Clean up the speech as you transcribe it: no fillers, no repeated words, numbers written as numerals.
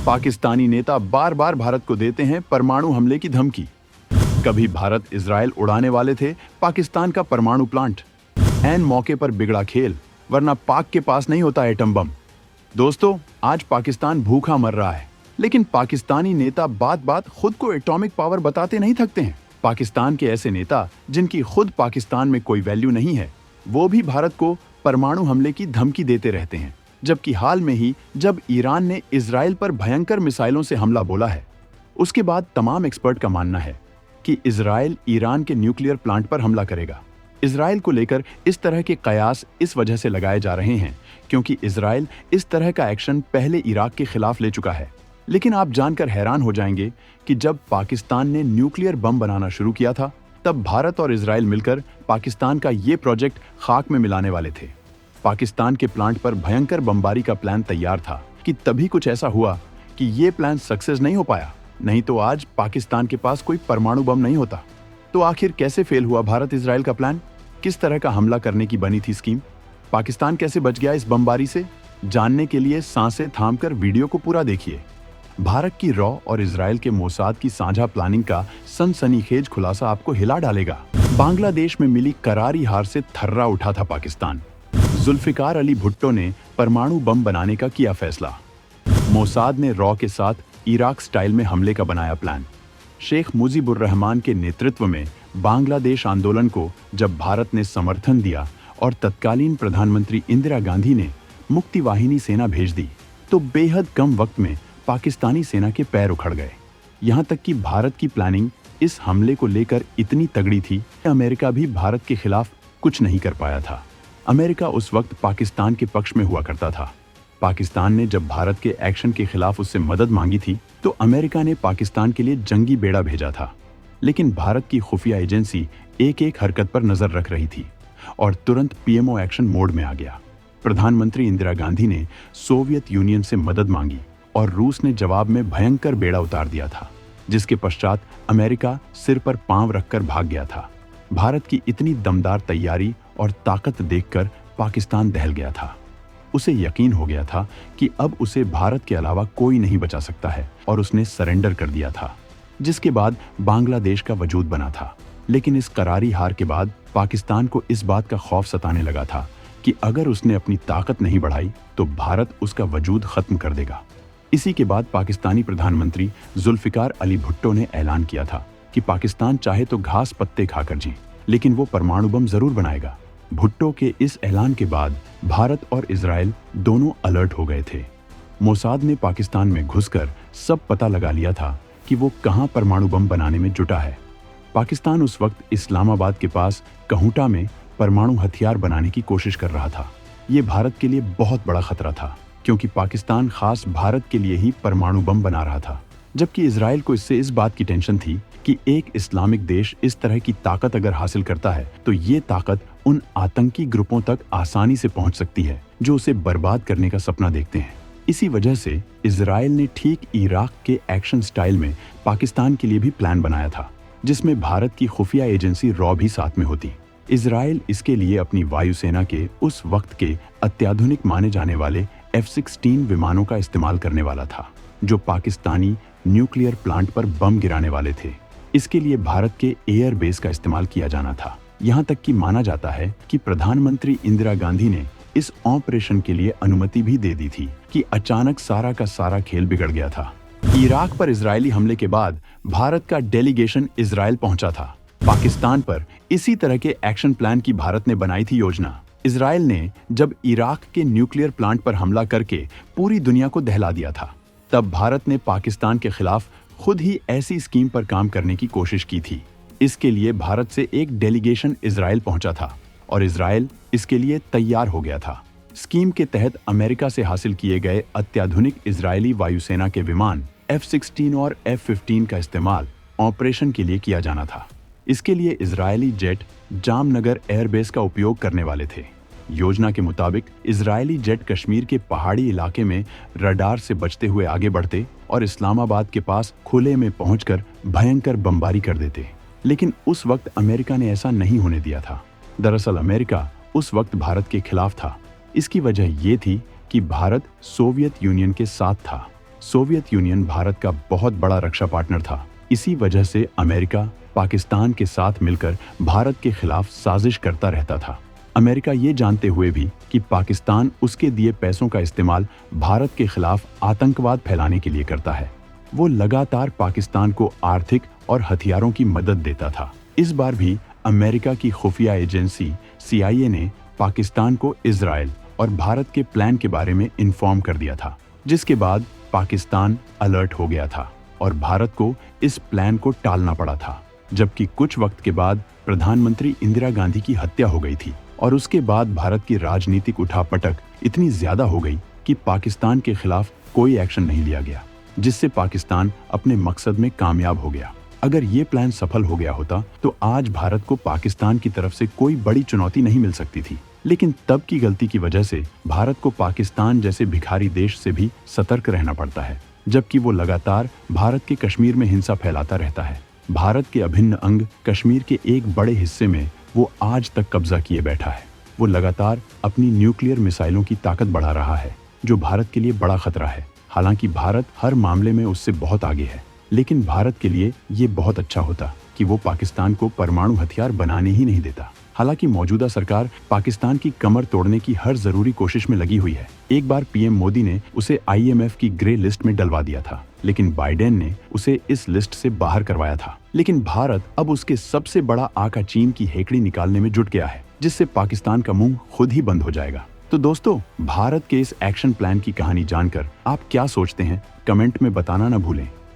पाकिस्तानी नेता बार बार भारत को देते हैं परमाणु हमले की धमकी। कभी भारत इजराइल उड़ाने वाले थे पाकिस्तान का परमाणु प्लांट। ऐन मौके पर बिगड़ा खेल, वरना पाक के पास नहीं होता एटम बम। दोस्तों, आज पाकिस्तान भूखा मर रहा है, लेकिन पाकिस्तानी नेता बात बात खुद को एटॉमिक पावर बताते नहीं थकते हैं। पाकिस्तान के ऐसे नेता जिनकी खुद पाकिस्तान में कोई वैल्यू नहीं है, वो भी भारत को परमाणु हमले की धमकी देते रहते हैं। जबकि हाल में ही जब ईरान ने इजराइल पर भयंकर मिसाइलों से हमला बोला है, उसके बाद तमाम एक्सपर्ट का मानना है कि इजराइल ईरान के न्यूक्लियर प्लांट पर हमला करेगा। इजराइल को लेकर इस तरह के कयास इस वजह से लगाए जा रहे हैं क्योंकि इजराइल इस तरह का एक्शन पहले इराक के खिलाफ ले चुका है। लेकिन आप जानकर हैरान हो जाएंगे कि जब पाकिस्तान ने न्यूक्लियर बम बनाना शुरू किया था, तब भारत और इजराइल मिलकर पाकिस्तान का ये प्रोजेक्ट खाक में मिलाने वाले थे। पाकिस्तान के प्लांट पर भयंकर बमबारी का प्लान तैयार था कि तभी कुछ ऐसा हुआ कि ये प्लान सक्सेस नहीं हो पाया, नहीं तो आज पाकिस्तान के पास कोई परमाणु बम नहीं होता। तो आखिर कैसे फेल हुआ भारत इजराइल का प्लान? किस तरह का हमला करने की बनी थी स्कीम? पाकिस्तान कैसे बच गया इस बमबारी से? जानने के लिए सांसें थामकर वीडियो को पूरा देखिए। भारत की रॉ और इजराइल के मोसाद की साझा प्लानिंग का सनसनीखेज खुलासा आपको हिला डालेगा। बांग्लादेश में मिली करारी हार से थर्रा उठा था पाकिस्तान। जुल्फिकार अली भुट्टो ने परमाणु बम बनाने का किया फैसला। मोसाद ने रॉ के साथ इराक स्टाइल में हमले का बनाया प्लान। शेख मुजीबुर रहमान के नेतृत्व में बांग्लादेश आंदोलन को जब भारत ने समर्थन दिया और तत्कालीन प्रधानमंत्री इंदिरा गांधी ने मुक्ति वाहिनी सेना भेज दी, तो बेहद कम वक्त में पाकिस्तानी सेना के पैर उखड़ गए। यहाँ तक कि भारत की प्लानिंग इस हमले को लेकर इतनी तगड़ी थी कि अमेरिका भी भारत के खिलाफ कुछ नहीं कर पाया था। अमेरिका उस वक्त पाकिस्तान के पक्ष में हुआ करता था। पाकिस्तान ने जब भारत के एक्शन के खिलाफ उससे मदद मांगी थी, तो अमेरिका ने पाकिस्तान के लिए जंगी बेड़ा भेजा था। लेकिन भारत की खुफिया एजेंसी एक एक हरकत पर नजर रख रही थी और तुरंत पीएमओ एक्शन मोड में आ गया। प्रधानमंत्री इंदिरा गांधी ने सोवियत यूनियन से मदद मांगी और रूस ने जवाब में भयंकर बेड़ा उतार दिया था, जिसके पश्चात अमेरिका सिर पर पांव रखकर भाग गया था। भारत की इतनी दमदार तैयारी और ताकत देखकर पाकिस्तान दहल गया था। उसे यकीन हो गया था कि अब उसे भारत के अलावा कोई नहीं बचा सकता है और उसने सरेंडर कर दिया था, जिसके बाद बांग्लादेश का वजूद बना था। लेकिन इस करारी हार के बाद पाकिस्तान को इस बात का खौफ सताने लगा था कि अगर उसने अपनी ताकत नहीं बढ़ाई तो भारत उसका वजूद खत्म कर देगा। इसी के बाद पाकिस्तानी प्रधानमंत्री जुल्फिकार अली भुट्टो ने ऐलान किया था कि पाकिस्तान चाहे तो घास पत्ते खाकर जी, लेकिन वो परमाणु बम जरूर बनाएगा। भुट्टो के इस ऐलान के बाद भारत और इजराइल दोनों अलर्ट हो गए थे। मोसाद ने पाकिस्तान में घुसकर सब पता लगा लिया था कि वो कहां परमाणु बम बनाने में जुटा है। पाकिस्तान उस वक्त इस्लामाबाद के पास कहूटा में परमाणु हथियार बनाने की कोशिश कर रहा था। ये भारत के लिए बहुत बड़ा खतरा था, क्योंकि पाकिस्तान खास भारत के लिए ही परमाणु बम बना रहा था। जबकि इजराइल को इससे इस बात की टेंशन थी कि एक इस्लामिक देश इस तरह की ताकत अगर हासिल करता है तो ये ताकत उन आतंकी ग्रुपों तक आसानी से पहुंच सकती है जो उसे बर्बाद करने का सपना देखते हैं। इसी वजह से इजराइल ने ठीक इराक के एक्शन स्टाइल में पाकिस्तान के लिए भी प्लान बनाया था, जिसमें भारत की खुफिया एजेंसी रॉ भी साथ में होती। इजराइल इसके लिए अपनी वायुसेना के उस वक्त के अत्याधुनिक माने जाने वाले F-16 विमानों का इस्तेमाल करने वाला था, जो पाकिस्तानी न्यूक्लियर प्लांट पर बम गिराने वाले थे। इसके लिए भारत के एयर बेस का इस्तेमाल किया जाना था। यहाँ तक कि माना जाता है कि प्रधानमंत्री इंदिरा गांधी ने इस ऑपरेशन के लिए अनुमति भी दे दी थी कि अचानक सारा का सारा खेल बिगड़ गया था। इराक पर इजरायली हमले के बाद भारत का डेलीगेशन इजराइल पहुंचा था। पाकिस्तान पर इसी तरह के एक्शन प्लान की भारत ने बनाई थी योजना। इजराइल ने जब इराक के न्यूक्लियर प्लांट पर हमला करके पूरी दुनिया को दहला दिया था, तब भारत ने पाकिस्तान के खिलाफ खुद ही ऐसी स्कीम पर काम करने की कोशिश की थी। इसके लिए भारत से एक डेलीगेशन इजराइल पहुंचा था और इजराइल इसके लिए तैयार हो गया था। स्कीम के तहत अमेरिका से हासिल किए गए अत्याधुनिक इजरायली वायुसेना के विमान F-16 और F-15 का इस्तेमाल ऑपरेशन के लिए किया जाना था। इसके लिए इजरायली जेट जामनगर एयरबेस का उपयोग करने वाले थे। योजना के मुताबिक इजरायली जेट कश्मीर के पहाड़ी इलाके में रडार से बचते हुए आगे बढ़ते और इस्लामाबाद के पास खुले में पहुंचकर भयंकर बमबारी कर देते। लेकिन उस वक्त अमेरिका ने ऐसा नहीं होने दिया था। दरअसल अमेरिका उस वक्त भारत के खिलाफ था। इसकी वजह ये थी कि भारत सोवियत यूनियन के साथ था। सोवियत यूनियन भारत का बहुत बड़ा रक्षा पार्टनर था। इसी वजह से अमेरिका पाकिस्तान के साथ मिलकर भारत के खिलाफ साजिश करता रहता था। अमेरिका ये जानते हुए भी कि पाकिस्तान उसके दिए पैसों का इस्तेमाल भारत के खिलाफ आतंकवाद फैलाने के लिए करता है, वो लगातार पाकिस्तान को आर्थिक और हथियारों की मदद देता था। इस बार भी अमेरिका की खुफिया एजेंसी CIA ने पाकिस्तान को इजराइल और भारत के प्लान के बारे में इन्फॉर्म कर दिया था, जिसके बाद पाकिस्तान अलर्ट हो गया था और भारत को इस प्लान को टालना पड़ा था। जबकि कुछ वक्त के बाद प्रधानमंत्री इंदिरा गांधी की हत्या हो गई थी और उसके बाद भारत की राजनीतिक उठापटक इतनी ज्यादा हो गई कि पाकिस्तान के खिलाफ कोई एक्शन नहीं लिया गया, जिससे पाकिस्तान अपने मकसद में कामयाब हो गया। अगर ये प्लान सफल हो गया होता तो आज भारत को पाकिस्तान की तरफ से कोई बड़ी चुनौती नहीं मिल सकती थी। लेकिन तब की गलती की वजह से भारत को पाकिस्तान जैसे भिखारी देश से भी सतर्क रहना पड़ता है, जबकि वो लगातार भारत के कश्मीर में हिंसा फैलाता रहता है। भारत के अभिन्न अंग कश्मीर के एक बड़े हिस्से में वो आज तक कब्जा किए बैठा है। वो लगातार अपनी न्यूक्लियर मिसाइलों की ताकत बढ़ा रहा है, जो भारत के लिए बड़ा खतरा है। हालांकि भारत हर मामले में उससे बहुत आगे है, लेकिन भारत के लिए ये बहुत अच्छा होता कि वो पाकिस्तान को परमाणु हथियार बनाने ही नहीं देता। हालांकि मौजूदा सरकार पाकिस्तान की कमर तोड़ने की हर जरूरी कोशिश में लगी हुई है। एक बार PM मोदी ने उसे IMF की ग्रे लिस्ट में डलवा दिया था, लेकिन बाइडेन ने उसे इस लिस्ट से बाहर करवाया था। लेकिन भारत अब उसके सबसे बड़ा आका चीन की हेकड़ी निकालने में जुट गया है, जिससे पाकिस्तान का मुंह खुद ही बंद हो जाएगा। तो दोस्तों, भारत के इस एक्शन प्लान की कहानी जानकर आप क्या सोचते हैं, कमेंट में बताना न भूलें।